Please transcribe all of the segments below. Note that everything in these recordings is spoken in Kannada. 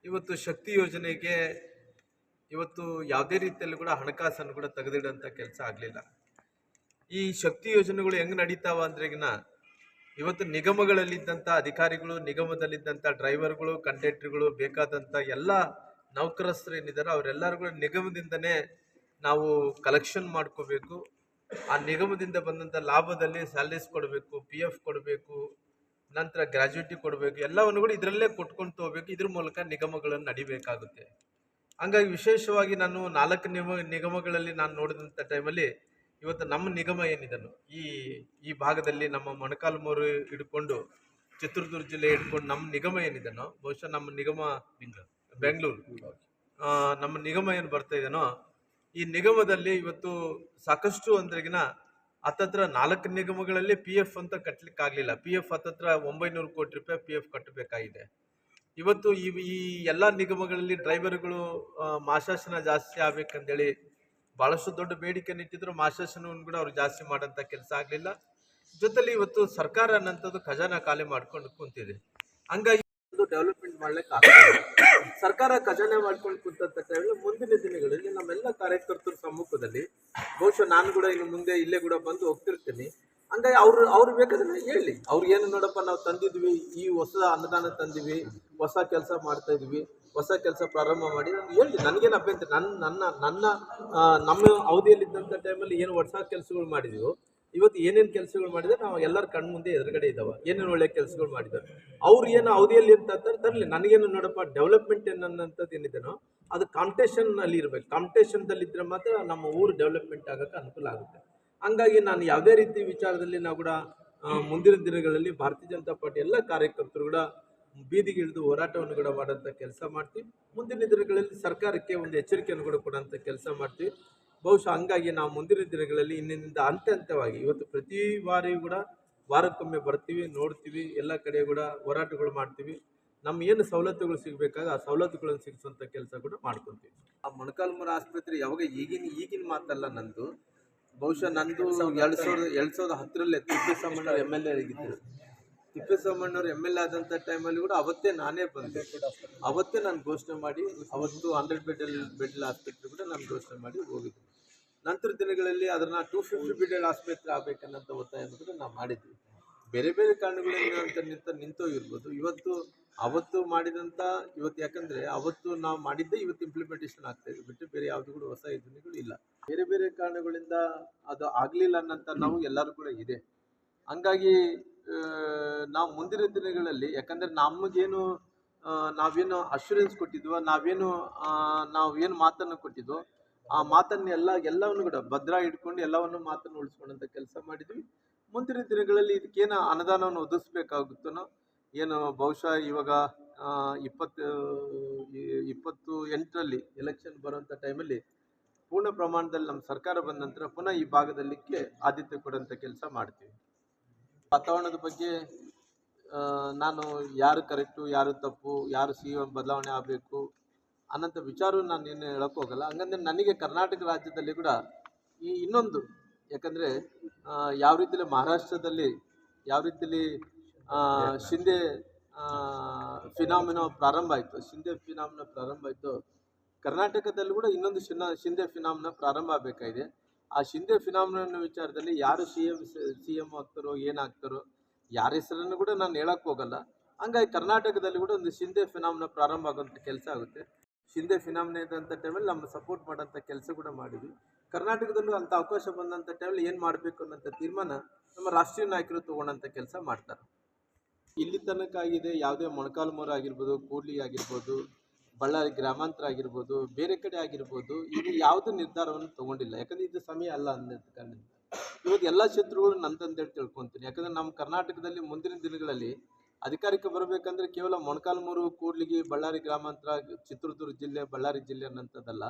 ಇವತ್ತು ಶಕ್ತಿ ಯೋಜನೆಗೆ ಇವತ್ತು ಯಾವುದೇ ರೀತಿಯಲ್ಲಿ ಕೂಡ ಹಣಕಾಸನ್ನು ಕೂಡ ತೆಗೆದಿಡುವಂಥ ಕೆಲಸ ಆಗಲಿಲ್ಲ. ಈ ಶಕ್ತಿ ಯೋಜನೆಗಳು ಹೆಂಗ್ ನಡೀತಾವ ಅಂದ್ರೆಗಿನ ಇವತ್ತು ನಿಗಮಗಳಲ್ಲಿದ್ದಂಥ ಅಧಿಕಾರಿಗಳು, ನಿಗಮದಲ್ಲಿದ್ದಂಥ ಡ್ರೈವರ್ಗಳು, ಕಂಡಕ್ಟರ್ಗಳು, ಬೇಕಾದಂಥ ಎಲ್ಲ ನೌಕರಸ್ಥರು ಏನಿದ್ದಾರೆ ಅವರೆಲ್ಲರೂ ಕೂಡ ನಿಗಮದಿಂದನೇ ನಾವು ಕಲೆಕ್ಷನ್ ಮಾಡ್ಕೋಬೇಕು. ಆ ನಿಗಮದಿಂದ ಬಂದಂಥ ಲಾಭದಲ್ಲಿ ಸ್ಯಾಲರೀಸ್ ಕೊಡಬೇಕು, PF ಕೊಡಬೇಕು, ನಂತರ ಗ್ರ್ಯಾಜುಯಿಟಿ ಕೊಡಬೇಕು, ಎಲ್ಲವನ್ನು ಕೂಡ ಇದರಲ್ಲೇ ಕೊಟ್ಕೊಂಡು ಹೋಗ್ಬೇಕು. ಇದ್ರ ಮೂಲಕ ನಿಗಮಗಳನ್ನು ನಡಿಬೇಕಾಗುತ್ತೆ. ಹಂಗಾಗಿ ವಿಶೇಷವಾಗಿ ನಾನು 4 ನಿಗಮಗಳಲ್ಲಿ ನಾನು ನೋಡಿದಂಥ ಟೈಮಲ್ಲಿ ಇವತ್ತು ನಮ್ಮ ನಿಗಮ ಏನಿದನು ಈ ಭಾಗದಲ್ಲಿ ನಮ್ಮ ಮೊಣಕಾಲ್ಮೂರು ಹಿಡ್ಕೊಂಡು ಚಿತ್ರದುರ್ಗ ಜಿಲ್ಲೆ ಹಿಡ್ಕೊಂಡು ನಮ್ಮ ನಿಗಮ ಏನಿದನೋ, ಬಹುಶಃ ನಮ್ಮ ನಿಗಮ ಬೆಂಗಳೂರು ನಮ್ಮ ನಿಗಮ ಏನು ಬರ್ತಾ ಇದೆನೋ, ಈ ನಿಗಮದಲ್ಲಿ ಇವತ್ತು ಸಾಕಷ್ಟು ಅಂದ್ರೆಗಿನ ಹತ್ತತ್ರ 4 ನಿಗಮಗಳಲ್ಲಿ PF ಅಂತ ಕಟ್ಟಲಿಕ್ಕೆ ಆಗಲಿಲ್ಲ. PF ಹತ್ತತ್ರ 900 ಕೋಟಿ ರೂಪಾಯಿ PF ಕಟ್ಟಬೇಕಾಗಿದೆ. ಇವತ್ತು ಈ ಎಲ್ಲ ನಿಗಮಗಳಲ್ಲಿ ಡ್ರೈವರ್ಗಳು ಮಾಶಾಸನ ಜಾಸ್ತಿ ಆಗ್ಬೇಕಂತೇಳಿ ಭಾಳಷ್ಟು ದೊಡ್ಡ ಬೇಡಿಕೆ ಇಟ್ಟಿದ್ರು. ಮಾಶಾಸನವನ್ನು ಕೂಡ ಅವ್ರು ಜಾಸ್ತಿ ಮಾಡೋಂಥ ಕೆಲಸ ಆಗಲಿಲ್ಲ. ಜೊತೆಲಿ ಇವತ್ತು ಸರ್ಕಾರ ಅನ್ನೋಂಥದ್ದು ಖಜಾನ ಖಾಲಿ ಮಾಡ್ಕೊಂಡು ಕುಂತಿದೆ. ಹಂಗಾಗಿ ಡೆವಲಪ್ಮೆಂಟ್ ಮಾಡ್ಲಿಕ್ಕೆ ಆಗ್ತದೆ. ಸರ್ಕಾರ ಖಜಾನೆ ಮಾಡ್ಕೊಂಡು ಕುಂತಂತ ಟೈಮಲ್ಲಿ ಮುಂದಿನ ದಿನಗಳಲ್ಲಿ ನಮ್ಮೆಲ್ಲ ಕಾರ್ಯಕರ್ತರ ಸಮ್ಮುಖದಲ್ಲಿ ಬಹುಶಃ ನಾನು ಕೂಡ ಇನ್ನು ಮುಂದೆ ಇಲ್ಲೇ ಕೂಡ ಬಂದು ಹೋಗ್ತಿರ್ತೀನಿ. ಹಂಗಾಗಿ ಅವ್ರು ಬೇಕಾದ್ರೆ ಹೇಳಿ, ಅವ್ರಿಗೆ ಏನು ನೋಡಪ್ಪ ನಾವು ತಂದಿದ್ವಿ, ಈ ಹೊಸ ಅನುದಾನ ತಂದಿವಿ, ಹೊಸ ಕೆಲಸ ಮಾಡ್ತಾ ಇದ್ವಿ, ಹೊಸ ಕೆಲಸ ಪ್ರಾರಂಭ ಮಾಡಿ ನಾನು ಹೇಳಿ, ನನಗೇನು ಅಭ್ಯಂತರ. ನಮ್ಮ ಅವಧಿಯಲ್ಲಿದ್ದಂಥ ಟೈಮಲ್ಲಿ ಏನು ಹೊಸ ಕೆಲಸಗಳು ಮಾಡಿದೀವೋ, ಇವತ್ತು ಏನೇನು ಕೆಲಸಗಳು ಮಾಡಿದ್ರೆ ನಾವು ಎಲ್ಲರ ಕಣ್ಣು ಮುಂದೆ ಎದುರುಗಡೆ ಇದ್ದಾವೆ, ಏನೇನು ಒಳ್ಳೆ ಕೆಲಸಗಳು ಮಾಡಿದ್ದಾರೆ. ಅವ್ರು ಏನು ಅವಧಿಯಲ್ಲಿ ಅಂತ ತರಲಿ, ನನಗೇನು ನೋಡಪ್ಪ ಡೆವಲಪ್ಮೆಂಟ್ ಅನ್ನೋಂಥದ್ದು ಏನಿದೆನೋ ಅದು ಕಾಂಪಿಟೇಷನ್ನಲ್ಲಿ ಇರಬೇಕು. ಕಾಂಪಿಟೇಷನ್ದಲ್ಲಿದ್ದರೆ ಮಾತ್ರ ನಮ್ಮ ಊರು ಡೆವಲಪ್ಮೆಂಟ್ ಆಗೋಕ್ಕೆ ಅನುಕೂಲ ಆಗುತ್ತೆ. ಹಂಗಾಗಿ ನಾನು ಯಾವುದೇ ರೀತಿ ವಿಚಾರದಲ್ಲಿ ನಾವು ಕೂಡ ಮುಂದಿನ ದಿನಗಳಲ್ಲಿ ಭಾರತೀಯ ಜನತಾ ಪಾರ್ಟಿ ಎಲ್ಲ ಕಾರ್ಯಕರ್ತರು ಕೂಡ ಬೀದಿಗೆ ಇಳಿದು ಹೋರಾಟವನ್ನು ಕೂಡ ಮಾಡೋಂಥ ಕೆಲಸ ಮಾಡ್ತೀವಿ. ಮುಂದಿನ ದಿನಗಳಲ್ಲಿ ಸರ್ಕಾರಕ್ಕೆ ಒಂದು ಎಚ್ಚರಿಕೆಯನ್ನು ಕೂಡ ಕೊಡೋಂಥ ಕೆಲಸ ಮಾಡ್ತೀವಿ. ಬಹುಶಃ ಹಂಗಾಗಿ ನಾವು ಮುಂದಿನ ದಿನಗಳಲ್ಲಿ ಇನ್ನಿಂದ ಹಂತವಾಗಿ ಇವತ್ತು ಪ್ರತಿ ಬಾರಿಯೂ ಕೂಡ ವಾರಕ್ಕೊಮ್ಮೆ ಬರ್ತೀವಿ, ನೋಡ್ತೀವಿ, ಎಲ್ಲ ಕಡೆ ಕೂಡ ಹೋರಾಟಗಳು ಮಾಡ್ತೀವಿ. ನಮ್ಮ ಏನು ಸವಲತ್ತುಗಳು ಸಿಗಬೇಕಾಗ ಆ ಸವಲತ್ತುಗಳನ್ನು ಸಿಗಿಸುವಂಥ ಕೆಲಸ ಕೂಡ ಮಾಡ್ಕೊತೀವಿ. ಆ ಮೊಣಕಾಲ್ಮೂರು ಆಸ್ಪತ್ರೆ ಯಾವಾಗ ಈಗಿನ ಮಾತಲ್ಲ ನಂದು, ಬಹುಶಃ ನಂದು 2010 ತಿಪ್ಪೇಸ್ವಾಮಣ್ಣವ್ರು MLA ಆಗಿದ್ದರು. ತಿಪ್ಪೇಸ್ವಾಮಣ್ಣವ್ರು MLA ಆದಂಥ ಟೈಮಲ್ಲಿ ಕೂಡ ಅವತ್ತೇ ನಾನೇ ಬಂದೆ. ಅವತ್ತೇ ನಾನು ಘೋಷಣೆ ಮಾಡಿ, ಅವತ್ತು 100 ಬೆಡ್ ಆಸ್ಪತ್ರೆ ಕೂಡ ನಾನು ಘೋಷಣೆ ಮಾಡಿ ಹೋಗಿದ್ದೆ. ನಂತರ ದಿನಗಳಲ್ಲಿ ಅದನ್ನು 250 ಬೆಡ್ ಆಸ್ಪತ್ರೆ ಆಗಬೇಕನ್ನೋಂಥ ಒತ್ತಾಯವನ್ನು ಕೂಡ ನಾವು ಮಾಡಿದ್ವಿ. ಬೇರೆ ಬೇರೆ ಕಾರಣಗಳಿಂದ ನಿಂತೋಗಿರ್ಬೋದು. ಅವತ್ತು ಮಾಡಿದಂಥ ಇವತ್ತು, ಯಾಕಂದರೆ ಅವತ್ತು ನಾವು ಮಾಡಿದ್ದೇ ಇವತ್ತು ಇಂಪ್ಲಿಮೆಂಟೇಷನ್ ಆಗ್ತಾ ಇದೆ ಬಿಟ್ಟು ಬೇರೆ ಯಾವುದು ಕೂಡ ಹೊಸ ಯೋಜನೆಗಳು ಇಲ್ಲ. ಬೇರೆ ಬೇರೆ ಕಾರಣಗಳಿಂದ ಅದು ಆಗಲಿಲ್ಲ ಅನ್ನೋಂಥ ನಾವು ಎಲ್ಲರೂ ಕೂಡ ಇದೆ. ಹಂಗಾಗಿ ನಾವು ಮುಂದಿನ ದಿನಗಳಲ್ಲಿ, ಯಾಕಂದರೆ ನಮಗೇನು ನಾವೇನು ಅಶ್ಯೂರೆನ್ಸ್ ಕೊಟ್ಟಿದ್ವೋ, ನಾವೇನು ಮಾತನ್ನು ಕೊಟ್ಟಿದ್ವೋ ಆ ಮಾತನ್ನು ಎಲ್ಲವನ್ನು ಕೂಡ ಭದ್ರ ಇಟ್ಕೊಂಡು ಎಲ್ಲವನ್ನು ಮಾತನ್ನು ಉಳಿಸ್ಕೊಂಡಂಥ ಕೆಲಸ ಮಾಡಿದ್ವಿ. ಮುಂದಿನ ದಿನಗಳಲ್ಲಿ ಇದಕ್ಕೇನು ಅನುದಾನವನ್ನು ಒದಗಿಸ್ಬೇಕಾಗುತ್ತೋ ಏನು, ಬಹುಶಃ ಇವಾಗ 28ರಲ್ಲಿ ಎಲೆಕ್ಷನ್ ಬರುವಂಥ ಟೈಮಲ್ಲಿ ಪೂರ್ಣ ಪ್ರಮಾಣದಲ್ಲಿ ನಮ್ಮ ಸರ್ಕಾರ ಬಂದ ನಂತರ ಪುನಃ ಈ ಭಾಗದಲ್ಲಿಕ್ಕೆ ಆದ್ಯತೆ ಕೊಡುವಂಥ ಕೆಲಸ ಮಾಡ್ತೀವಿ. ವಾತಾವರಣದ ಬಗ್ಗೆ ನಾನು ಯಾರು ಕರೆಕ್ಟು, ಯಾರು ತಪ್ಪು, ಯಾರು CM ಬದಲಾವಣೆ ಆಗಬೇಕು ಅನ್ನೋಂಥ ವಿಚಾರವನ್ನು ನಾನು ಏನು ಹೇಳೋಕ್ಕೆ ಹೋಗಲ್ಲ. ಹಂಗಂದ್ರೆ ನನಗೆ ಕರ್ನಾಟಕ ರಾಜ್ಯದಲ್ಲಿ ಕೂಡ ಇನ್ನೊಂದು, ಯಾಕಂದರೆ ಯಾವ ರೀತಿಯಲ್ಲಿ ಮಹಾರಾಷ್ಟ್ರದಲ್ಲಿ ಯಾವ ರೀತಿಯಲ್ಲಿ ಶಿಂದೆ ಫಿನಾಮಿನೋ ಪ್ರಾರಂಭ ಆಯಿತು, ಕರ್ನಾಟಕದಲ್ಲಿ ಕೂಡ ಇನ್ನೊಂದು ಶಿಂದೆ ಫಿನಾಮಿನ ಪ್ರಾರಂಭ ಆಗಬೇಕಾಗಿದೆ. ಆ ಶಿಂದೆ ಫಿನಾಮಿನ ವಿಚಾರದಲ್ಲಿ ಯಾರು CM ಆಗ್ತಾರೋ, ಏನಾಗ್ತಾರೋ, ಯಾರ ಹೆಸರನ್ನು ಕೂಡ ನಾನು ಹೇಳಕ್ಕೆ ಹೋಗಲ್ಲ. ಹಂಗಾಗಿ ಕರ್ನಾಟಕದಲ್ಲಿ ಕೂಡ ಒಂದು ಶಿಂದೆ ಫಿನಾಮಿನ ಪ್ರಾರಂಭ ಆಗೋಂಥ ಕೆಲಸ ಆಗುತ್ತೆ. ಶಿಂದೆ ಫಿನಾಮಿನ ಇದ್ದಂಥ ಟೈಮಲ್ಲಿ ನಮ್ಮ ಸಪೋರ್ಟ್ ಮಾಡೋಂಥ ಕೆಲಸ ಕೂಡ ಮಾಡಿದ್ವಿ. ಕರ್ನಾಟಕದಲ್ಲೂ ಅಂಥ ಅವಕಾಶ ಬಂದಂಥ ಟೈಮಲ್ಲಿ ಏನು ಮಾಡಬೇಕು ಅನ್ನೋಂಥ ತೀರ್ಮಾನ ನಮ್ಮ ರಾಷ್ಟ್ರೀಯ ನಾಯಕರು ತೊಗೊಂಡಂಥ ಕೆಲಸ ಮಾಡ್ತಾರೆ. ಇಲ್ಲಿ ತನಕ ಆಗಿದೆ, ಯಾವುದೇ ಮೊಣಕಾಲ್ಮೂರು ಆಗಿರ್ಬೋದು, ಕೂಡ್ಲಿ ಆಗಿರ್ಬೋದು, ಬಳ್ಳಾರಿ ಗ್ರಾಮಾಂತರ ಆಗಿರ್ಬೋದು, ಬೇರೆ ಕಡೆ ಆಗಿರ್ಬೋದು, ಇದು ಯಾವುದೇ ನಿರ್ಧಾರವನ್ನು ತೊಗೊಂಡಿಲ್ಲ. ಯಾಕಂದರೆ ಇದು ಸಮಯ ಅಲ್ಲ ಅನ್ನೋದಕ್ಕೆ ಇವತ್ತು ಎಲ್ಲ ಕ್ಷೇತ್ರಗಳು ನಂತಂದೇಳಿ ತಿಳ್ಕೊತೀನಿ. ಯಾಕಂದರೆ ನಮ್ಮ ಕರ್ನಾಟಕದಲ್ಲಿ ಮುಂದಿನ ದಿನಗಳಲ್ಲಿ ಅಧಿಕಾರಕ್ಕೆ ಬರಬೇಕಂದ್ರೆ ಕೇವಲ ಮೊಣಕಾಲ್ಮೂರು, ಕೂಡ್ಲಿಗಿ, ಬಳ್ಳಾರಿ ಗ್ರಾಮಾಂತರ, ಚಿತ್ರದುರ್ಗ ಜಿಲ್ಲೆ, ಬಳ್ಳಾರಿ ಜಿಲ್ಲೆ ಅನ್ನೋಂಥದ್ದಲ್ಲ.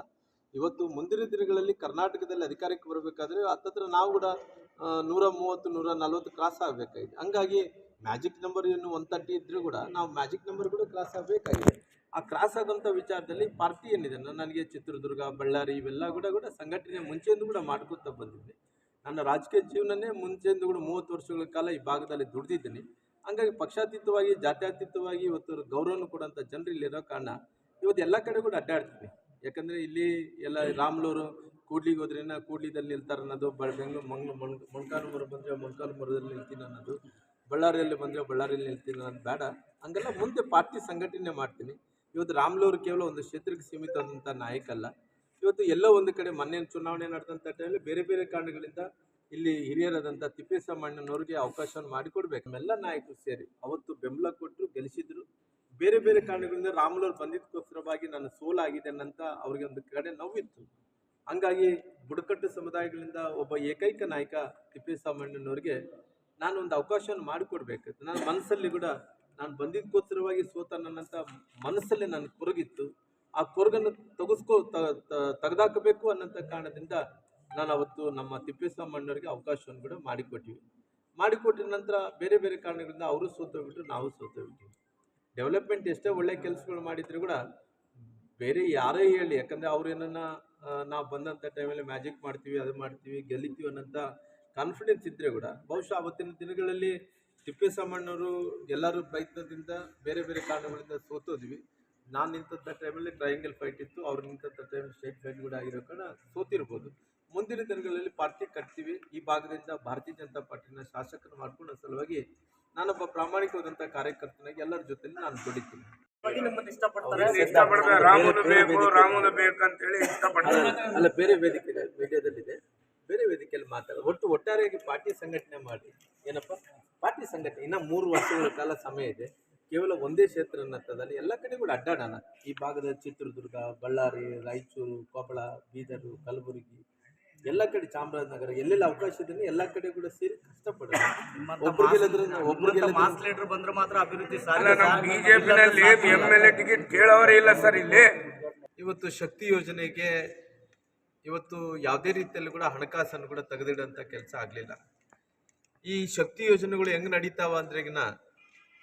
ಇವತ್ತು ಮುಂದಿನ ದಿನಗಳಲ್ಲಿ ಕರ್ನಾಟಕದಲ್ಲಿ ಅಧಿಕಾರಕ್ಕೆ ಬರಬೇಕಾದ್ರೆ ಹತ್ತತ್ರ ನಾವು ಕೂಡ 130, 140 ಕ್ರಾಸ್ ಆಗಬೇಕಾಗಿದೆ. ಹಂಗಾಗಿ ಮ್ಯಾಜಿಕ್ ನಂಬರ್ ಏನು 130 ಇದ್ರೂ ಕೂಡ ನಾವು ಮ್ಯಾಜಿಕ್ ನಂಬರ್ ಕೂಡ ಕ್ರಾಸ್ ಆಗಬೇಕಾಗಿದೆ. ಆ ಕ್ರಾಸ್ ಆಗೋಂಥ ವಿಚಾರದಲ್ಲಿ ಪಾರ್ಟಿ ಏನಿದೆ, ನನಗೆ ಚಿತ್ರದುರ್ಗ, ಬಳ್ಳಾರಿ ಇವೆಲ್ಲ ಕೂಡ ಸಂಘಟನೆ ಮುಂಚೆಯಿಂದ ಕೂಡ ಮಾಡ್ಕೊತಾ ಬಂದಿದ್ದೆ. ನನ್ನ ರಾಜಕೀಯ ಜೀವನನೇ ಮುಂಚೆಯಿಂದ ಕೂಡ 30 ವರ್ಷಗಳ ಕಾಲ ಈ ಭಾಗದಲ್ಲಿ ದುಡಿದಿದ್ದೀನಿ. ಹಂಗಾಗಿ ಪಕ್ಷಾತೀತವಾಗಿ, ಜಾತ್ಯತೀತವಾಗಿ ಇವತ್ತು ಗೌರವವನ್ನು ಕೊಡೋಂಥ ಜನರು ಇಲ್ಲಿರೋ ಕಾರಣ ಇವತ್ತು ಎಲ್ಲ ಕಡೆ ಕೂಡ ಅಡ್ಡಾಡ್ತೀವಿ. ಯಾಕಂದರೆ ಇಲ್ಲಿ ಎಲ್ಲ ರಾಮ್ಲೂರು ಕೂಡ್ಲಿಗೆ ಹೋದ್ರೇನ ಕೂಡ್ಲಿದಲ್ಲಿ ನಿಲ್ತಾರೆ ಅನ್ನೋದು, ಬೆಂಗಳೂರು ಮೊಣಕಾಲುಮೂರು ಬಂದರೆ ಮೊಣಕಾಲುಮೂರದಲ್ಲಿ ನಿಲ್ತೀನಿ ಅನ್ನೋದು, ಬಳ್ಳಾರಿಯಲ್ಲಿ ಬಂದರೆ ಬಳ್ಳಾರಿಯಲ್ಲಿ ನಿಲ್ತೀನಿ ಅನ್ನೋದು ಬೇಡ. ಹಂಗೆಲ್ಲ ಮುಂದೆ ಪಾರ್ಟಿ ಸಂಘಟನೆ ಮಾಡ್ತೀನಿ. ಇವತ್ತು ರಾಮ್ಲೂರು ಕೇವಲ ಒಂದು ಕ್ಷೇತ್ರಕ್ಕೆ ಸೀಮಿತವಾದಂಥ ನಾಯಕ ಅಲ್ಲ. ಇವತ್ತು ಎಲ್ಲೋ ಒಂದು ಕಡೆ ಮೊನ್ನೆ ಚುನಾವಣೆ ನಡೆದಂಥ ಟೈಮಲ್ಲಿ ಬೇರೆ ಬೇರೆ ಕಾರಣಗಳಿಂದ ಇಲ್ಲಿ ಹಿರಿಯರಾದಂಥ ತಿಪ್ಪೇಸ್ವಾಮಣ್ಣನವ್ರಿಗೆ ಅವಕಾಶವನ್ನು ಮಾಡಿಕೊಡ್ಬೇಕು. ನಮ್ಮೆಲ್ಲ ನಾಯಕರು ಸೇರಿ ಅವತ್ತು ಬೆಂಬಲ ಕೊಟ್ಟರು, ಗೆಲ್ಲಿಸಿದ್ರು. ಬೇರೆ ಬೇರೆ ಕಾರಣಗಳಿಂದ ರಾಮ್ಲೂರು ಬಂದಿದ್ದಕ್ಕೋಸ್ಕರವಾಗಿ ನಾನು ಸೋಲಾಗಿದೆ ಅನ್ನಂತ ಅವ್ರಿಗೆ ಒಂದು ಕಡೆ ನೋವಿತ್ತು. ಹಂಗಾಗಿ ಬುಡಕಟ್ಟು ಸಮುದಾಯಗಳಿಂದ ಒಬ್ಬ ಏಕೈಕ ನಾಯಕ ತಿಪ್ಪೇಸ್ವಾಮಣ್ಣನವ್ರಿಗೆ ನಾನು ಒಂದು ಅವಕಾಶವನ್ನು ಮಾಡಿಕೊಡ್ಬೇಕು. ನನ್ನ ಮನಸ್ಸಲ್ಲಿ ಕೂಡ ನಾನು ಬಂದಿದ್ದಕ್ಕೋಸ್ಕರವಾಗಿ ಸೋತ ನನ್ನಂಥ ಮನಸ್ಸಲ್ಲಿ ನನ್ನ ಕೊರಗಿತ್ತು. ಆ ಕೊರಗನ್ನು ತೆಗೆದಾಕಬೇಕು ಅನ್ನೋಂಥ ಕಾರಣದಿಂದ ನಾನು ಅವತ್ತು ನಮ್ಮ ತಿಪ್ಪೇಸ್ವಾಮಣ್ಣವ್ರಿಗೆ ಅವಕಾಶವನ್ನು ಕೂಡ ಮಾಡಿಕೊಟ್ಟಿದ ನಂತರ ಬೇರೆ ಬೇರೆ ಕಾರಣಗಳಿಂದ ಅವರು ಸೋತೋಗ್ಬಿಟ್ರು, ನಾವು ಸೋತೋಗ್ಬಿಟ್ವಿ. ಡೆವಲಪ್ಮೆಂಟ್ ಎಷ್ಟೇ ಒಳ್ಳೆ ಕೆಲಸಗಳು ಮಾಡಿದ್ರು ಕೂಡ ಬೇರೆ ಯಾರೇ ಹೇಳಿ, ಯಾಕಂದರೆ ಅವ್ರು ಏನನ್ನ ನಾವು ಬಂದಂಥ ಟೈಮಲ್ಲಿ ಮ್ಯಾಜಿಕ್ ಮಾಡ್ತೀವಿ, ಅದು ಮಾಡ್ತೀವಿ, ಗೆಲ್ಲಿತೀವಿ ಅನ್ನೋಂಥ ಕಾನ್ಫಿಡೆನ್ಸ್ ಇದ್ದರೆ ಕೂಡ ಬಹುಶಃ ಅವತ್ತಿನ ದಿನಗಳಲ್ಲಿ ತಿಪ್ಪೇಸ್ವಾಮಣ್ಣವರು ಎಲ್ಲರೂ ಪ್ರಯತ್ನದಿಂದ ಬೇರೆ ಬೇರೆ ಕಾರಣಗಳಿಂದ ಸೋತೋದ್ವಿ. ನಾನು ನಿಂತಂಥ ಟೈಮಲ್ಲಿ ಟ್ರಯಾಂಗಲ್ ಫೈಟ್ ಇತ್ತು, ಅವ್ರು ನಿಂತಂಥ ಟೈಮಲ್ಲಿ ಸ್ಟೇಟ್ ಫೈಟ್ ಕೂಡ ಆಗಿರೋ ಕಾರಣ ಸೋತಿರ್ಬೋದು. ಮುಂದಿನ ದಿನಗಳಲ್ಲಿ ಪಾರ್ಟಿ ಕಟ್ತೀವಿ. ಈ ಭಾಗದಿಂದ ಭಾರತೀಯ ಜನತಾ ಪಾರ್ಟಿನ ಶಾಸಕರು ಮಾಡ್ಕೊಳ್ಳೋ ಸಲುವಾಗಿ ನಾನೊಬ್ಬ ಪ್ರಾಮಾಣಿಕವಾದಂಥ ಕಾರ್ಯಕರ್ತನಾಗಿ ಎಲ್ಲರ ಜೊತೆಲಿ ನಾನು ದುಡಿತೀನಿ. ಅಲ್ಲ, ಬೇರೆ ವೇದಿಕೆ ಮೀಡಿಯಾದಲ್ಲಿದೆ, ಬೇರೆ ವೇದಿಕೆಯಲ್ಲಿ ಒಟ್ಟಾರೆಯಾಗಿ ಪಾರ್ಟಿ ಸಂಘಟನೆ ಮಾಡಿ ಏನಪ್ಪ ಪಾರ್ಟಿ ಸಂಘಟನೆ ಇನ್ನು 3 ವರ್ಷಗಳ ಕಾಲ ಸಮಯ ಇದೆ. ಕೇವಲ ಒಂದೇ ಕ್ಷೇತ್ರ ಅನ್ನತ್ತದಲ್ಲಿ ಎಲ್ಲ ಕಡೆ ಕೂಡ ಅಡ್ಡಾಡೋಣ. ಈ ಭಾಗದ ಚಿತ್ರದುರ್ಗ, ಬಳ್ಳಾರಿ, ರಾಯಚೂರು, ಕೊಪ್ಪಳ, ಬೀದರು, ಕಲಬುರಗಿ, ಎಲ್ಲ ಕಡೆ ಚಾಮರಾಜನಗರ, ಎಲ್ಲೆಲ್ಲ ಅವಕಾಶ ಇದೆ ಎಲ್ಲ ಕಡೆ ಕೂಡ ಸೇರಿ ಕಷ್ಟಪಡೋಣ. ಲೀಡರ್ ಬಂದ್ರೆ ಮಾತ್ರ ಅಭಿವೃದ್ಧಿ ಬಿಜೆಪಿನಲ್ಲಿ MLA ಟಿಕೆಟ್ ಕೇಳೋರೇ ಇಲ್ಲ ಸರ್. ಇಲ್ಲಿ ಇವತ್ತು ಶಕ್ತಿ ಯೋಜನೆಗೆ ಇವತ್ತು ಯಾವುದೇ ರೀತಿಯಲ್ಲಿ ಕೂಡ ಹಣಕಾಸನ್ನು ಕೂಡ ತೆಗೆದಿಡೋಂಥ ಕೆಲಸ ಆಗಲಿಲ್ಲ. ಈ ಶಕ್ತಿ ಯೋಜನೆಗಳು ಹೆಂಗೆ ನಡೀತಾವ ಅಂದ್ರೆಗಿನ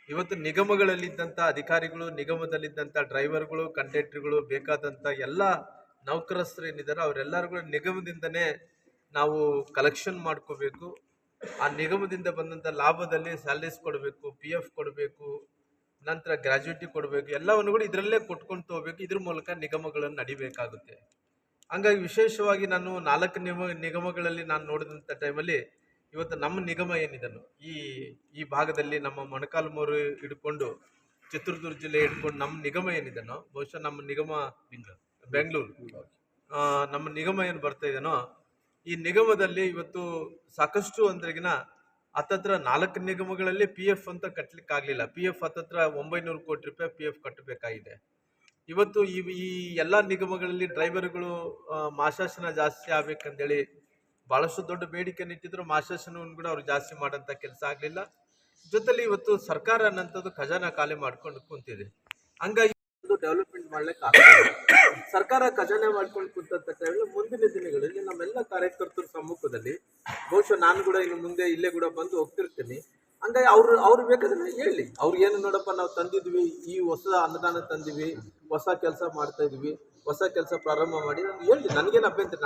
ಇವತ್ತು ನಿಗಮಗಳಲ್ಲಿದ್ದಂಥ ಅಧಿಕಾರಿಗಳು, ನಿಗಮದಲ್ಲಿದ್ದಂಥ ಡ್ರೈವರ್ಗಳು, ಕಂಡಕ್ಟರ್ಗಳು, ಬೇಕಾದಂಥ ಎಲ್ಲ ನೌಕರಸ್ಥರು ಏನಿದ್ದಾರೆ ಅವರೆಲ್ಲರೂ ಕೂಡ ನಿಗಮದಿಂದನೇ ನಾವು ಕಲೆಕ್ಷನ್ ಮಾಡ್ಕೋಬೇಕು. ಆ ನಿಗಮದಿಂದ ಬಂದಂಥ ಲಾಭದಲ್ಲಿ ಸ್ಯಾಲರೀಸ್ ಕೊಡಬೇಕು, PF ಕೊಡಬೇಕು, ನಂತರ ಗ್ರ್ಯಾಜುಯಿಟಿ ಕೊಡಬೇಕು, ಎಲ್ಲವನ್ನು ಕೂಡ ಇದರಲ್ಲೇ ಕೊಟ್ಕೊಂಡು ಹೋಗ್ಬೇಕು. ಇದ್ರ ಮೂಲಕ ನಿಗಮಗಳನ್ನು ನಡಿಬೇಕಾಗುತ್ತೆ. ಹಂಗಾಗಿ ವಿಶೇಷವಾಗಿ ನಾನು 4 ನಿಗಮಗಳಲ್ಲಿ ನಾನು ನೋಡಿದಂಥ ಟೈಮಲ್ಲಿ ಇವತ್ತು ನಮ್ಮ ನಿಗಮ ಏನಿದನು ಈ ಭಾಗದಲ್ಲಿ ನಮ್ಮ ಮೊಣಕಾಲುಮೂರು ಹಿಡ್ಕೊಂಡು ಚಿತ್ರದುರ್ಗ ಜಿಲ್ಲೆ ಹಿಡ್ಕೊಂಡು ನಮ್ಮ ನಿಗಮ ಏನಿದನೋ, ಬಹುಶಃ ನಮ್ಮ ನಿಗಮ ಬೆಂಗಳೂರು, ನಮ್ಮ ನಿಗಮ ಏನು ಬರ್ತಾ ಇದೆನೋ ಈ ನಿಗಮದಲ್ಲಿ ಇವತ್ತು ಸಾಕಷ್ಟು ಅಂದ್ರೆಗಿನ ಹತ್ತತ್ರ 4 ನಿಗಮಗಳಲ್ಲಿ PF ಅಂತ ಕಟ್ಟಲಿಕ್ಕೆ ಆಗಲಿಲ್ಲ. PF ಹತ್ತತ್ರ 900 ಕೋಟಿ ರೂಪಾಯಿ PF ಕಟ್ಟಬೇಕಾಗಿದೆ. ಇವತ್ತು ಈ ಎಲ್ಲ ನಿಗಮಗಳಲ್ಲಿ ಡ್ರೈವರ್ಗಳು ಮಾಸಾಸನ ಜಾಸ್ತಿ ಆಗ್ಬೇಕಂತೇಳಿ ಭಾಳಷ್ಟು ದೊಡ್ಡ ಬೇಡಿಕೆಯನ್ನು ಇಟ್ಟಿದ್ರು. ಮಾಸಾಸನವನ್ನು ಕೂಡ ಅವ್ರು ಜಾಸ್ತಿ ಮಾಡೋಂಥ ಕೆಲಸ ಆಗಲಿಲ್ಲ. ಜೊತೆಲಿ ಇವತ್ತು ಸರ್ಕಾರ ಅನ್ನೋಂಥದ್ದು ಖಜಾನ ಖಾಲಿ ಮಾಡ್ಕೊಂಡು ಕುಂತಿದೆ. ಹಂಗಾಗಿ ಡೆವಲಪ್ಮೆಂಟ್ ಮಾಡ್ಲಿಕ್ಕೆ ಆಗ್ತದೆ. ಸರ್ಕಾರ ಖಜಾನೆ ಮಾಡ್ಕೊಂಡು ಕುಂತಂತ ಟೈಮಲ್ಲಿ ಮುಂದಿನ ದಿನಗಳಲ್ಲಿ ನಮ್ಮೆಲ್ಲ ಕಾರ್ಯಕರ್ತರ ಸಮ್ಮುಖದಲ್ಲಿ ಬಹುಶಃ ನಾನು ಕೂಡ ಇನ್ನು ಮುಂದೆ ಇಲ್ಲೇ ಕೂಡ ಬಂದು ಹೋಗ್ತಿರ್ತೀನಿ. ಹಂಗಾಗಿ ಅವ್ರು ಬೇಕಾದ್ರೆ ಹೇಳಿ, ಅವ್ರು ಏನು ನೋಡಪ್ಪ ನಾವು ತಂದಿದ್ವಿ, ಈ ಹೊಸ ಅನುದಾನ ತಂದಿವಿ, ಹೊಸ ಕೆಲಸ ಮಾಡ್ತಾ ಇದೀವಿ, ಹೊಸ ಕೆಲಸ ಪ್ರಾರಂಭ ಮಾಡಿ ನಾನು ಹೇಳಿ, ನನಗೇನು ಅಭ್ಯಂತರ.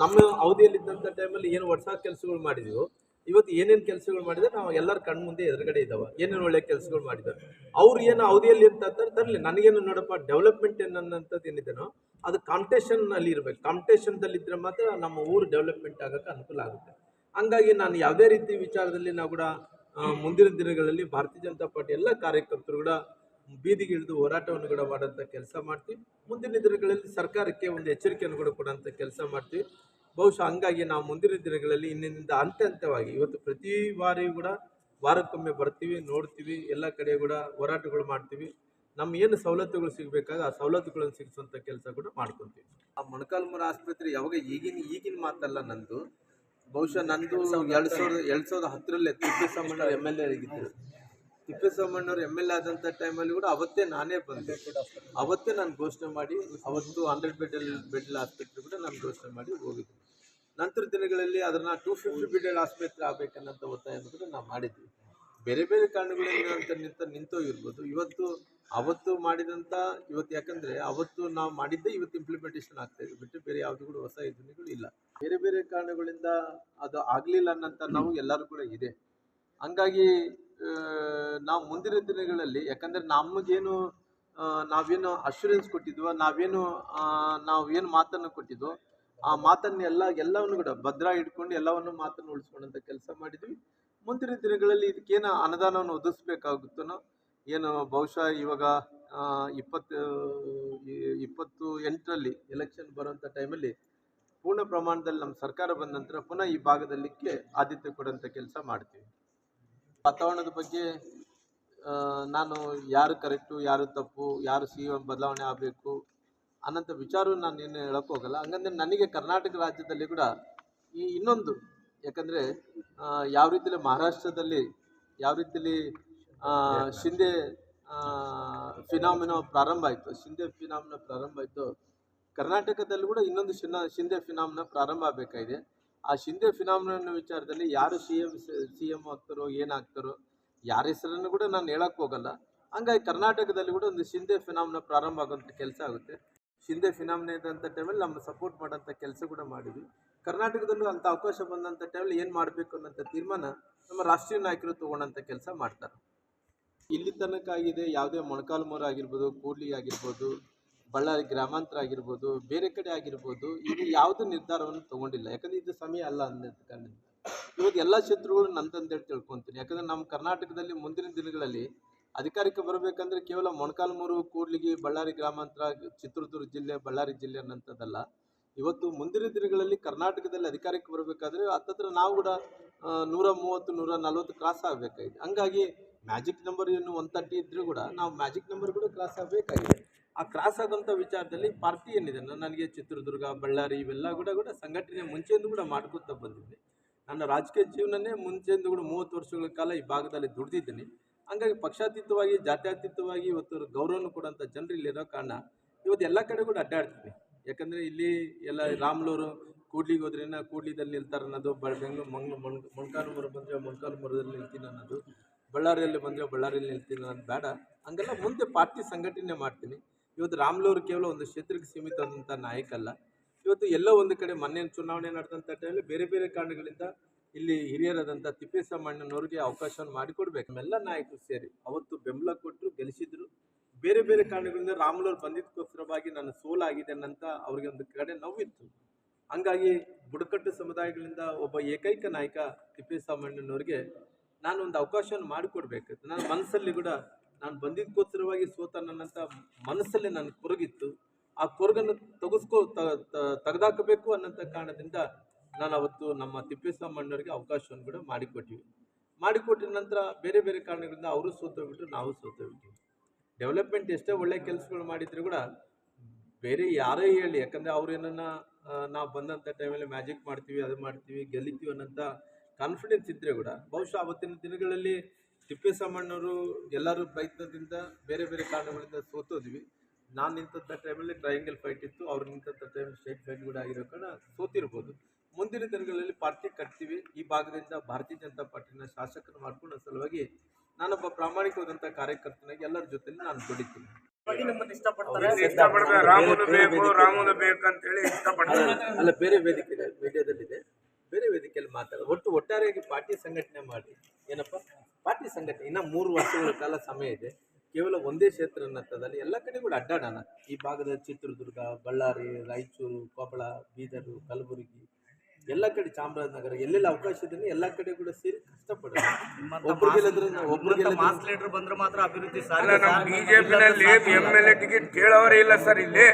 ನಮ್ಮ ಅವಧಿಯಲ್ಲಿದ್ದಂಥ ಟೈಮಲ್ಲಿ ಏನು ಹೊಸ ಕೆಲಸಗಳು ಮಾಡಿದೀವೋ, ಇವತ್ತು ಏನೇನು ಕೆಲಸಗಳು ಮಾಡಿದ್ರೆ ನಾವು ಎಲ್ಲರ ಕಣ್ಣು ಮುಂದೆ ಎದುರುಗಡೆ ಇದ್ದಾವೆ, ಏನೇನು ಒಳ್ಳೆ ಕೆಲಸಗಳು ಮಾಡಿದ್ದಾರೆ. ಅವ್ರು ಏನು ಅವಧಿಯಲ್ಲಿ ಅಂತ ತರಲಿ, ನನಗೇನು ನೋಡಪ್ಪ ಡೆವಲಪ್ಮೆಂಟ್ ಅನ್ನೋಂಥದ್ದು ಏನಿದೆನೋ ಅದು ಕಾಂಪಿಟೇಷನ್ನಲ್ಲಿ ಇರಬೇಕು. ಕಾಂಪಿಟೇಷನ್ದಲ್ಲಿದ್ದರೆ ಮಾತ್ರ ನಮ್ಮ ಊರು ಡೆವಲಪ್ಮೆಂಟ್ ಆಗೋಕ್ಕೆ ಅನುಕೂಲ ಆಗುತ್ತೆ. ಹಂಗಾಗಿ ನಾನು ಯಾವುದೇ ರೀತಿ ವಿಚಾರದಲ್ಲಿ ನಾವು ಕೂಡ ಮುಂದಿನ ದಿನಗಳಲ್ಲಿ ಭಾರತೀಯ ಜನತಾ ಪಾರ್ಟಿ ಎಲ್ಲ ಕಾರ್ಯಕರ್ತರು ಕೂಡ ಬೀದಿಗೆ ಇಳಿದು ಹೋರಾಟವನ್ನು ಕೂಡ ಮಾಡೋಂಥ ಕೆಲಸ ಮಾಡ್ತೀವಿ. ಮುಂದಿನ ದಿನಗಳಲ್ಲಿ ಸರ್ಕಾರಕ್ಕೆ ಒಂದು ಎಚ್ಚರಿಕೆಯನ್ನು ಕೂಡ ಕೊಡೋಂಥ ಕೆಲಸ ಮಾಡ್ತೀವಿ. ಬಹುಶಃ ಹಂಗಾಗಿ ನಾವು ಮುಂದಿನ ದಿನಗಳಲ್ಲಿ ಇನ್ನಿಂದ ಹಂತವಾಗಿ ಇವತ್ತು ಪ್ರತಿ ಬಾರಿಯೂ ಕೂಡ ವಾರಕ್ಕೊಮ್ಮೆ ಬರ್ತೀವಿ, ನೋಡ್ತೀವಿ, ಎಲ್ಲ ಕಡೆ ಕೂಡ ಹೋರಾಟಗಳು ಮಾಡ್ತೀವಿ. ನಮ್ಮ ಏನು ಸವಲತ್ತುಗಳು ಸಿಗಬೇಕಾಗ ಆ ಸವಲತ್ತುಗಳನ್ನು ಸಿಗಿಸುವಂಥ ಕೆಲಸ ಕೂಡ ಮಾಡ್ಕೊತೀವಿ. ಆ ಮೊಣಕಾಲುಮೂರು ಆಸ್ಪತ್ರೆ ಯಾವಾಗ ಈಗಿನ ಮಾತಲ್ಲ, ನಂದು ಬಹುಶಃ 2010 ತಿಪ್ಪೇಸ್ವಾಮಣ್ಣವ್ರು MLA ಆಗಿದ್ದರು. ತಿಪ್ಪೇಸ್ವಾಮಣ್ಣವ್ರು MLA ಆದಂಥ ಟೈಮಲ್ಲಿ ಕೂಡ ಅವತ್ತೇ ನಾನೇ ಬಂದೆ, ಅವತ್ತೇ ನಾನು ಘೋಷಣೆ ಮಾಡಿ ಅವತ್ತು 100 ಬೆಡ್ ಆಸ್ಪತ್ರೆ ಕೂಡ ನಾನು ಘೋಷಣೆ ಮಾಡಿ ಹೋಗಿದ್ದೆ. ನಂತರ ದಿನಗಳಲ್ಲಿ ಅದನ್ನು 250 ಬೆಡ್ ಆಸ್ಪತ್ರೆ ಆಗಬೇಕನ್ನೋಂಥ ಒತ್ತಾಯವನ್ನು ಕೂಡ ನಾವು ಮಾಡಿದ್ವಿ. ಬೇರೆ ಬೇರೆ ಕಾರಣಗಳಿಂದ ನಿಂತೋಗಿರ್ಬೋದು. ಅವತ್ತು ಮಾಡಿದಂಥ ಇವತ್ತು, ಯಾಕಂದರೆ ಅವತ್ತು ನಾವು ಮಾಡಿದ್ದೇ ಇವತ್ತು ಇಂಪ್ಲಿಮೆಂಟೇಷನ್ ಆಗ್ತಾ ಇದೆ ಬಿಟ್ಟು ಬೇರೆ ಯಾವುದು ಕೂಡ ಹೊಸ ಯೋಜನೆಗಳು ಇಲ್ಲ. ಬೇರೆ ಬೇರೆ ಕಾರಣಗಳಿಂದ ಅದು ಆಗಲಿಲ್ಲ ಅನ್ನೋಂಥ ನಾವು ಎಲ್ಲರೂ ಕೂಡ ಇದೆ. ಹಂಗಾಗಿ ನಾವು ಮುಂದಿನ ದಿನಗಳಲ್ಲಿ, ಯಾಕಂದರೆ ನಮಗೇನು ನಾವೇನು ಅಶ್ಯೂರೆನ್ಸ್ ಕೊಟ್ಟಿದ್ವೋ, ನಾವೇನು ಮಾತನ್ನು ಕೊಟ್ಟಿದ್ವೋ ಆ ಮಾತನ್ನು ಎಲ್ಲವನ್ನು ಕೂಡ ಭದ್ರ ಇಟ್ಕೊಂಡು ಎಲ್ಲವನ್ನು ಮಾತನ್ನು ಉಳಿಸ್ಕೊಂಡಂತ ಕೆಲಸ ಮಾಡಿದ್ವಿ. ಮುಂದಿನ ದಿನಗಳಲ್ಲಿ ಇದಕ್ಕೇನು ಅನುದಾನವನ್ನು ಒದಗಿಸ್ಬೇಕಾಗುತ್ತೋ ಏನು ಬಹುಶಃ ಇವಾಗ 28ರಲ್ಲಿ ಎಲೆಕ್ಷನ್ ಬರುವಂಥ ಟೈಮಲ್ಲಿ ಪೂರ್ಣ ಪ್ರಮಾಣದಲ್ಲಿ ನಮ್ಮ ಸರ್ಕಾರ ಬಂದ ನಂತರ ಪುನಃ ಈ ಭಾಗದಲ್ಲಿಕ್ಕೆ ಆದ್ಯತೆ ಕೊಡುವಂಥ ಕೆಲಸ ಮಾಡ್ತೀವಿ. ವಾತಾವರಣದ ಬಗ್ಗೆ ನಾನು ಯಾರು ಕರೆಕ್ಟು, ಯಾರು ತಪ್ಪು, ಯಾರು CM ಬದಲಾವಣೆ ಆಗಬೇಕು ಅನ್ನೋಂಥ ವಿಚಾರವನ್ನು ನಾನು ಏನು ಹೇಳಕ್ಕೆ ಹೋಗಲ್ಲ. ಹಂಗಂದ್ರೆ ನನಗೆ ಕರ್ನಾಟಕ ರಾಜ್ಯದಲ್ಲಿ ಕೂಡ ಈ ಇನ್ನೊಂದು, ಯಾಕಂದರೆ ಯಾವ ರೀತಿಯಲ್ಲಿ ಮಹಾರಾಷ್ಟ್ರದಲ್ಲಿ ಯಾವ ರೀತಿಯಲ್ಲಿ ಶಿಂದೆ ಫಿನಾಮಿನೋ ಪ್ರಾರಂಭ ಆಯಿತು, ಕರ್ನಾಟಕದಲ್ಲಿ ಕೂಡ ಇನ್ನೊಂದು ಶಿಂದೆ ಫಿನಾಮಿನ ಪ್ರಾರಂಭ ಆಗಬೇಕಾಗಿದೆ. ಆ ಶಿಂದೆ ಫಿನಾಮಿನ ವಿಚಾರದಲ್ಲಿ ಯಾರು CM ಆಗ್ತಾರೋ ಏನಾಗ್ತಾರೋ ಯಾರ ಹೆಸರನ್ನು ಕೂಡ ನಾನು ಹೇಳಕ್ಕೆ ಹೋಗಲ್ಲ. ಹಂಗಾಗಿ ಕರ್ನಾಟಕದಲ್ಲಿ ಕೂಡ ಒಂದು ಶಿಂದೆ ಫಿನಾಮಿನ ಪ್ರಾರಂಭ ಆಗೋಂಥ ಕೆಲಸ ಆಗುತ್ತೆ. ಶಿಂದೆ ಫಿನಾಮಿನ ಇದ್ದಂಥ ಟೈಮಲ್ಲಿ ನಮ್ಮ ಸಪೋರ್ಟ್ ಮಾಡೋಂಥ ಕೆಲಸ ಕೂಡ ಮಾಡಿದ್ವಿ. ಕರ್ನಾಟಕದಲ್ಲೂ ಅಂಥ ಅವಕಾಶ ಬಂದಂಥ ಟೈಮಲ್ಲಿ ಏನು ಮಾಡಬೇಕು ಅನ್ನೋಂಥ ತೀರ್ಮಾನ ನಮ್ಮ ರಾಷ್ಟ್ರೀಯ ನಾಯಕರು ತೊಗೊಂಡಂಥ ಕೆಲಸ ಮಾಡ್ತಾರೆ. ಇಲ್ಲಿ ತನಕ ಆಗಿದೆ, ಯಾವುದೇ ಮೊಣಕಾಲ್ಮೂರು ಆಗಿರ್ಬೋದು, ಕೂಡ್ಲಿ ಆಗಿರ್ಬೋದು, ಬಳ್ಳಾರಿ ಗ್ರಾಮಾಂತರ ಆಗಿರ್ಬೋದು, ಬೇರೆ ಕಡೆ ಆಗಿರ್ಬೋದು, ಇದು ಯಾವುದೇ ನಿರ್ಧಾರವನ್ನು ತೊಗೊಂಡಿಲ್ಲ. ಯಾಕಂದರೆ ಇದು ಸಮಯ ಅಲ್ಲ ಅನ್ನೋದು ಕಾರಣದಿಂದ ಇವತ್ತು ಎಲ್ಲ ಕ್ಷೇತ್ರಗಳು ನಂತಂದೇಳಿ ತಿಳ್ಕೊತೀನಿ. ಯಾಕಂದರೆ ನಮ್ಮ ಕರ್ನಾಟಕದಲ್ಲಿ ಮುಂದಿನ ದಿನಗಳಲ್ಲಿ ಅಧಿಕಾರಕ್ಕೆ ಬರಬೇಕಂದ್ರೆ ಕೇವಲ ಮೊಣಕಾಲ್ಮೂರು, ಕೂಡ್ಲಿಗಿ, ಬಳ್ಳಾರಿ ಗ್ರಾಮಾಂತರ, ಚಿತ್ರದುರ್ಗ ಜಿಲ್ಲೆ, ಬಳ್ಳಾರಿ ಜಿಲ್ಲೆ ಅನ್ನೋಂಥದ್ದಲ್ಲ. ಇವತ್ತು ಮುಂದಿನ ದಿನಗಳಲ್ಲಿ ಕರ್ನಾಟಕದಲ್ಲಿ ಅಧಿಕಾರಕ್ಕೆ ಬರಬೇಕಾದ್ರೆ ಹತ್ತತ್ರ ನಾವು ಕೂಡ 130, 140 ಕ್ರಾಸ್ ಆಗಬೇಕಾಗಿದೆ. ಹಂಗಾಗಿ ಮ್ಯಾಜಿಕ್ ನಂಬರ್ ಏನು 130 ಇದ್ರೂ ಕೂಡ ನಾವು ಮ್ಯಾಜಿಕ್ ನಂಬರ್ ಕೂಡ ಕ್ರಾಸ್ ಆಗಬೇಕಾಗಿದೆ. ಆ ಕ್ರಾಸ್ ಆಗೋಂಥ ವಿಚಾರದಲ್ಲಿ ಪಾರ್ಟಿ ಏನಿದೆ, ನನಗೆ ಚಿತ್ರದುರ್ಗ, ಬಳ್ಳಾರಿ ಇವೆಲ್ಲ ಕೂಡ ಸಂಘಟನೆ ಮುಂಚೆಯಿಂದ ಕೂಡ ಮಾಡ್ಕೊತಾ ಬಂದಿದ್ದೆ. ನನ್ನ ರಾಜಕೀಯ ಜೀವನನೇ ಮುಂಚೆಯಿಂದ ಕೂಡ 30 ವರ್ಷಗಳ ಕಾಲ ಈ ಭಾಗದಲ್ಲಿ ದುಡಿದಿದ್ದೀನಿ. ಹಂಗಾಗಿ ಪಕ್ಷಾತೀತವಾಗಿ, ಜಾತ್ಯತೀತವಾಗಿ ಇವತ್ತು ಗೌರವವನ್ನು ಕೊಡೋಂಥ ಜನರು ಇಲ್ಲಿರೋ ಕಾರಣ ಇವತ್ತು ಎಲ್ಲ ಕಡೆ ಕೂಡ ಅಡ್ಡಾಡ್ತೀವಿ. ಯಾಕಂದರೆ ಇಲ್ಲಿ ಎಲ್ಲ ರಾಮ್ಲೂರು ಕೂಡ್ಲಿಗೆ ಹೋದ್ರೇನ ಕೂಡ್ಲಿದಲ್ಲಿ ನಿಲ್ತಾರೆ ಅನ್ನೋದು, ಬೆಂಗಳೂರು ಮೊಣಕಾಲ್ಮೂರು ಬಂದರೆ ಮೊಣಕಾಲ್ಮೂರದಲ್ಲಿ ನಿಲ್ತೀನಿ ಅನ್ನೋದು, ಬಳ್ಳಾರಿಯಲ್ಲಿ ಬಂದರೆ ಬಳ್ಳಾರಿಯಲ್ಲಿ ನಿಲ್ತೀನಿ ಅನ್ನೋದು ಬೇಡ. ಹಂಗೆಲ್ಲ ಮುಂದೆ ಪಾರ್ಟಿ ಸಂಘಟನೆ ಮಾಡ್ತೀನಿ. ಇವತ್ತು ರಾಮ್ಲೂರು ಕೇವಲ ಒಂದು ಕ್ಷೇತ್ರಕ್ಕೆ ಸೀಮಿತವಾದಂಥ ನಾಯಕ ಅಲ್ಲ. ಇವತ್ತು ಎಲ್ಲೋ ಒಂದು ಕಡೆ ಮೊನ್ನೆ ಚುನಾವಣೆ ನಡೆದಂಥ ಟೈಮಲ್ಲಿ ಬೇರೆ ಬೇರೆ ಕಾರಣಗಳಿಂದ ಇಲ್ಲಿ ಹಿರಿಯರಾದಂಥ ತಿಪ್ಪೇಸ್ವಾಮಣ್ಣನವ್ರಿಗೆ ಅವಕಾಶವನ್ನು ಮಾಡಿಕೊಡ್ಬೇಕು. ನಮ್ಮೆಲ್ಲ ನಾಯಕರು ಸೇರಿ ಅವತ್ತು ಬೆಂಬಲ ಕೊಟ್ಟರು, ಗೆಲ್ಲಿಸಿದ್ರು. ಬೇರೆ ಬೇರೆ ಕಾರಣಗಳಿಂದ ರಾಮ್ಲೂರು ಬಂದಿದ್ದಕ್ಕೋಸ್ಕರವಾಗಿ ನಾನು ಸೋಲಾಗಿದೆ ಅನ್ನಂತ ಅವ್ರಿಗೆ ಒಂದು ಕಡೆ ನೋವಿತ್ತು. ಹಂಗಾಗಿ ಬುಡಕಟ್ಟು ಸಮುದಾಯಗಳಿಂದ ಒಬ್ಬ ಏಕೈಕ ನಾಯಕ ತಿಪ್ಪೇಸ್ವಾಮಣ್ಣನವ್ರಿಗೆ ನಾನು ಒಂದು ಅವಕಾಶವನ್ನು ಮಾಡಿಕೊಡ್ಬೇಕು. ನನ್ನ ಮನಸ್ಸಲ್ಲಿ ಕೂಡ ನಾನು ಬಂದಿದ್ದಕ್ಕೋಸ್ಕರವಾಗಿ ಸೋತ ನನ್ನಂಥ ಮನಸ್ಸಲ್ಲಿ ನನ್ನ ಕೊರಗಿತ್ತು. ಆ ಕೊರಗನ್ನು ತೆಗೆದಾಕಬೇಕು ಅನ್ನೋಂಥ ಕಾರಣದಿಂದ ನಾನು ಅವತ್ತು ನಮ್ಮ ತಿಪ್ಪೇಸ್ವಾಮಣ್ಣವ್ರಿಗೆ ಅವಕಾಶವನ್ನು ಕೂಡ ಮಾಡಿಕೊಟ್ಟಿದ ನಂತರ ಬೇರೆ ಬೇರೆ ಕಾರಣಗಳಿಂದ ಅವರು ಸೋತೋಗ್ಬಿಟ್ರು, ನಾವು ಸೋತೋಗ್ಬಿಟ್ವಿ. ಡೆವಲಪ್ಮೆಂಟ್ ಎಷ್ಟೇ ಒಳ್ಳೆ ಕೆಲಸಗಳು ಮಾಡಿದ್ರು ಕೂಡ ಬೇರೆ ಯಾರೇ ಹೇಳಿ, ಯಾಕಂದರೆ ಅವ್ರೇನನ್ನ ನಾವು ಬಂದಂಥ ಟೈಮಲ್ಲಿ ಮ್ಯಾಜಿಕ್ ಮಾಡ್ತೀವಿ, ಅದು ಮಾಡ್ತೀವಿ, ಗೆಲ್ಲಿತೀವಿ ಅನ್ನೋಂಥ ಕಾನ್ಫಿಡೆನ್ಸ್ ಇದ್ದರೆ ಕೂಡ ಬಹುಶಃ ಅವತ್ತಿನ ದಿನಗಳಲ್ಲಿ ತಿಪ್ಪೇಸ್ವಾಮಣ್ಣವರು ಎಲ್ಲರೂ ಪ್ರಯತ್ನದಿಂದ ಬೇರೆ ಬೇರೆ ಕಾರಣಗಳಿಂದ ಸೋತೋದ್ವಿ. ನಾನು ನಿಂತಂಥ ಟೈಮಲ್ಲಿ ಟ್ರಯಾಂಗಲ್ ಫೈಟ್ ಇತ್ತು, ಅವ್ರು ನಿಂತಂಥ ಟೈಮಲ್ಲಿ ಸ್ಟೇಟ್ ಫೈಟ್ ಕೂಡ ಆಗಿರೋ ಕಾರಣ ಸೋತಿರ್ಬೋದು. ಮುಂದಿನ ದಿನಗಳಲ್ಲಿ ಪಾರ್ಟಿ ಕಟ್ತೀವಿ. ಈ ಭಾಗದಿಂದ ಭಾರತೀಯ ಜನತಾ ಪಾರ್ಟಿನ ಶಾಸಕರು ಮಾಡ್ಕೊಳ್ಳೋ ಸಲುವಾಗಿ ನಾನೊಬ್ಬ ಪ್ರಾಮಾಣಿಕವಾದಂಥ ಕಾರ್ಯಕರ್ತನಾಗಿ ಎಲ್ಲರ ಜೊತೆ ನಾನು ದುಡಿತೀನಿ. ರಾಮುಲು ಬೇಕಂತೇಳಿ ಇಷ್ಟಪಡ್ತಾರೆ. ಅಲ್ಲ, ಬೇರೆ ವೇದಿಕೆ ಇದೆ, ಮೀಡಿಯಾದಲ್ಲಿದೆ, ಬೇರೆ ವೇದಿಕೆಯಲ್ಲಿ ಮಾತಾಡೋದು. ಒಟ್ಟಾರೆಯಾಗಿ ಪಾರ್ಟಿ ಸಂಘಟನೆ ಮಾಡಿ ಏನಪ್ಪ, ಪಾರ್ಟಿ ಸಂಘಟನೆ ಇನ್ನು 3 ವರ್ಷಗಳ ಕಾಲ ಸಮಯ ಇದೆ. ಕೇವಲ ಒಂದೇ ಕ್ಷೇತ್ರ ಅನ್ನತ್ತದಲ್ಲಿ ಎಲ್ಲ ಕಡೆ ಕೂಡ ಅಡ್ಡಾಡೋಣ. ಈ ಭಾಗದ ಚಿತ್ರದುರ್ಗ, ಬಳ್ಳಾರಿ, ರಾಯಚೂರು, ಕೊಪ್ಪಳ, ಬೀದರು, ಕಲಬುರಗಿ, ಎಲ್ಲ ಕಡೆ ಚಾಮರಾಜನಗರ, ಎಲ್ಲೆಲ್ಲ ಅವಕಾಶ ಇದೆ ಎಲ್ಲ ಕಡೆ ಕೂಡ ಸೇರಿ ಕಷ್ಟಪಡೋಣ. ಒಬ್ಬರಿಗೆ ಮಾಸ್ ಲೀಡರ್ ಬಂದ್ರೆ ಮಾತ್ರ ಅಭಿವೃದ್ಧಿ ಸಾಧ್ಯ. ನಮ್ಮ ಬಿಜೆಪಿನಲ್ಲಿ MLA ಟಿಕೆಟ್ ಕೇಳೋರೇ ಇಲ್ಲ ಸರ್ ಇಲ್ಲಿ.